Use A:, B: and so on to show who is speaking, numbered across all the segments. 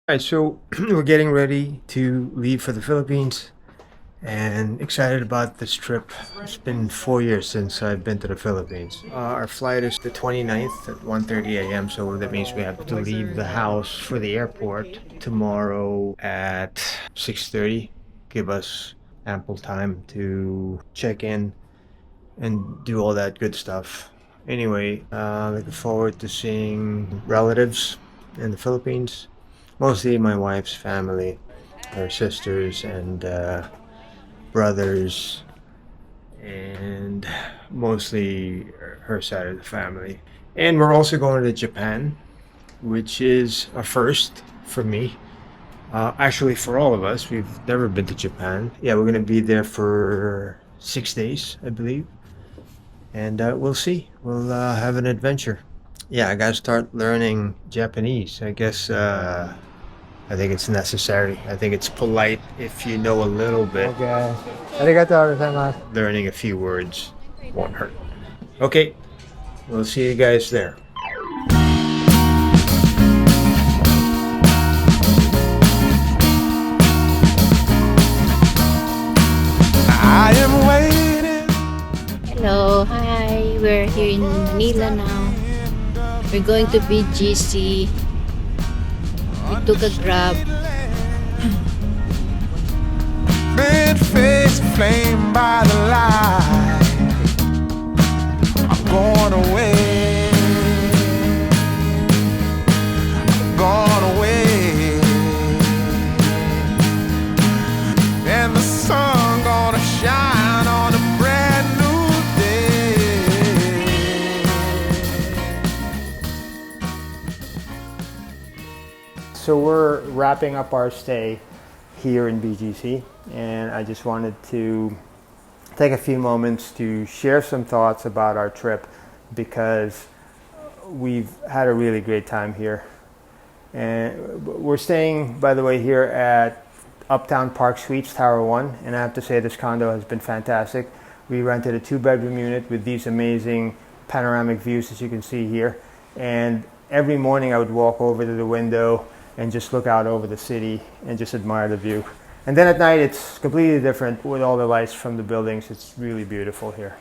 A: Alright, so we're getting ready to leave for the Philippines and excited about this trip. It's been 4 years since I've been to the Philippines. Our flight is the 29th at 1:30 a.m., so that means we have to leave the house for the airport tomorrow at 6:30. Give us ample time to check in and do all that good stuff. Anyway, looking forward to seeing relatives in the Philippines. Mostly my wife's family, her sisters and brothers, and mostly her side of the family. And we're also going to Japan, which is a first for me. Actually, for all of us, we've never been to Japan. Yeah, we're going to be there for 6 days, I believe. And we'll see. We'll have an adventure. Yeah, I got to start learning Japanese. I think it's necessary. I think it's polite if you know a little bit.
B: Okay. Arigato gozaimasu.
A: Learning a few words won't hurt. Okay, we'll see you guys there.
C: I am waiting.
D: Hello, hi. We're here in Manila now. We're going to BGC. We took a grab.
C: Red face flamed by the light. I'm going away. I'm going away. And the sun gonna shine on a brand new day.
B: So we're wrapping up our stay here in BGC, and I just wanted to take a few moments to share some thoughts about our trip because we've had a really great time here. And we're staying, by the way, here at Uptown Park Suites, Tower 1, and I have to say this condo has been fantastic. We rented a 2-bedroom unit with these amazing panoramic views, as you can see here. And every morning I would walk over to the window and just look out over the city and just admire the view. And then at night it's completely different with all the lights from the buildings. It's really beautiful here.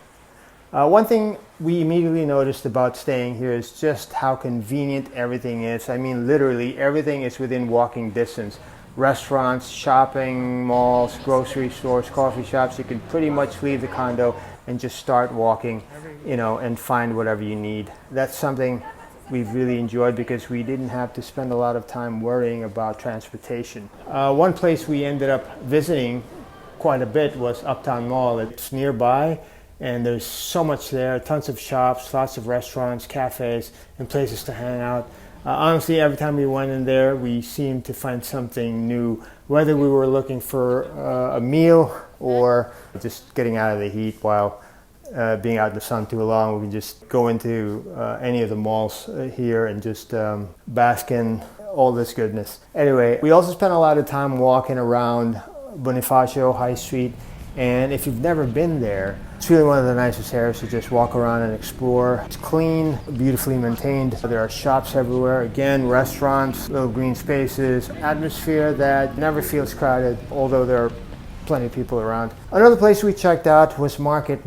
B: One thing we immediately noticed about staying here is just how convenient everything is. I mean, literally everything is within walking distance. Restaurants, shopping malls, grocery stores, coffee shops. You can pretty much leave the condo and just start walking, and find whatever you need. That's something we've really enjoyed because we didn't have to spend a lot of time worrying about transportation. One place we ended up visiting quite a bit was Uptown Mall. It's nearby and there's so much there, tons of shops, lots of restaurants, cafes, and places to hang out. Honestly, every time we went in there, we seemed to find something new, whether we were looking for a meal or just getting out of the heat while being out in the sun too long. We can just go into any of the malls here and just bask in all this goodness. Anyway, we also spent a lot of time walking around Bonifacio High Street, and if you've never been there, it's really one of the nicest areas to just walk around and explore. It's clean, beautifully maintained. There are shops everywhere. Again, restaurants, little green spaces, atmosphere that never feels crowded, although there are plenty of people around. Another place we checked out was Market,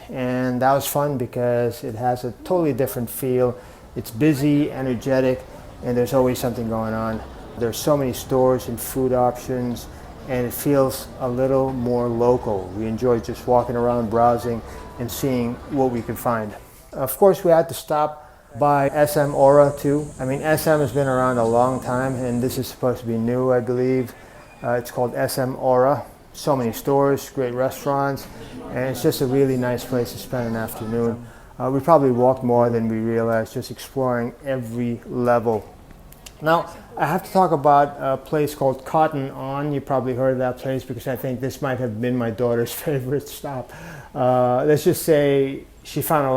B: and that was fun because it has a totally different feel. It's busy, energetic, and there's always something going on. There's so many stores and food options, and it feels a little more local. We enjoyed just walking around, browsing, and seeing what we could find. Of course, we had to stop by SM Aura too. I mean, SM has been around a long time, and this is supposed to be new, I believe. It's called SM Aura. So many stores, great restaurants, and it's just a really nice place to spend an afternoon. We probably walked more than we realized, just exploring every level. Now, I have to talk about a place called Cotton On. You probably heard of that place because I think this might have been my daughter's favorite stop. Let's just say she found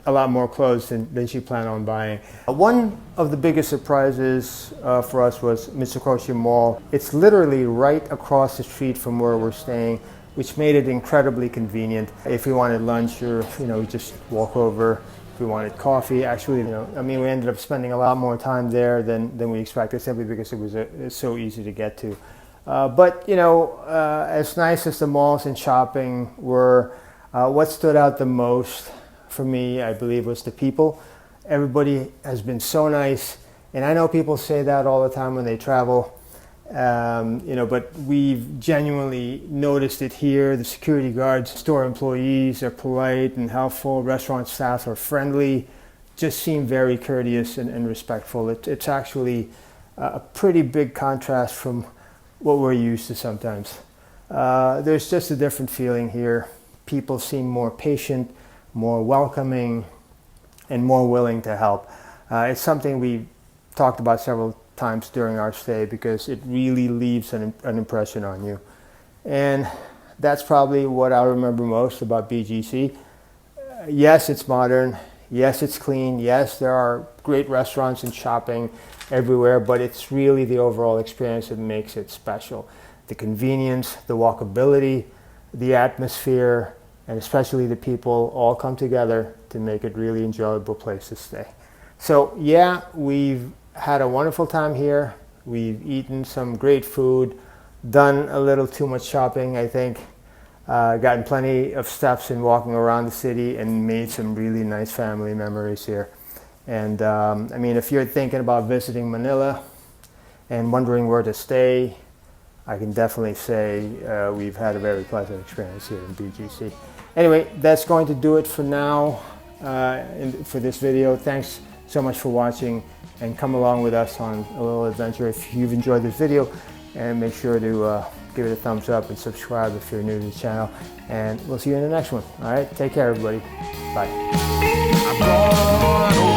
B: a lot more clothes than she planned on buying. One of the biggest surprises for us was Mitsukoshi Mall. It's literally right across the street from where we're staying, which made it incredibly convenient. If we wanted lunch or just walk over if we wanted coffee. Actually, I mean, we ended up spending a lot more time there than we expected, simply because it's so easy to get to. But as nice as the malls and shopping were, what stood out the most for me, I believe, was the people. Everybody has been so nice, and I know people say that all the time when they travel, but we've genuinely noticed it here. The security guards, store employees are polite and helpful. Restaurant staff are friendly, just seem very courteous and respectful. It's actually a pretty big contrast from what we're used to sometimes. There's just a different feeling here. People seem more patient, more welcoming, and more willing to help. It's something we talked about several times during our stay, because it really leaves an impression on you. And that's probably what I remember most about BGC. Yes, it's modern. Yes, it's clean. Yes, there are great restaurants and shopping everywhere, but it's really the overall experience that makes it special. The convenience, the walkability, the atmosphere, and especially the people all come together to make it really enjoyable place to stay. So yeah, we've had a wonderful time here. We've eaten some great food, done a little too much shopping, I think, gotten plenty of steps in walking around the city, and made some really nice family memories here. And I mean, if you're thinking about visiting Manila and wondering where to stay, I can definitely say we've had a very pleasant experience here in BGC. Anyway, that's going to do it for now for this video. Thanks so much for watching, and come along with us on a little adventure if you've enjoyed this video, and make sure to give it a thumbs up and subscribe if you're new to the channel, and we'll see you in the next one. All right, take care everybody. Bye.
C: I'm going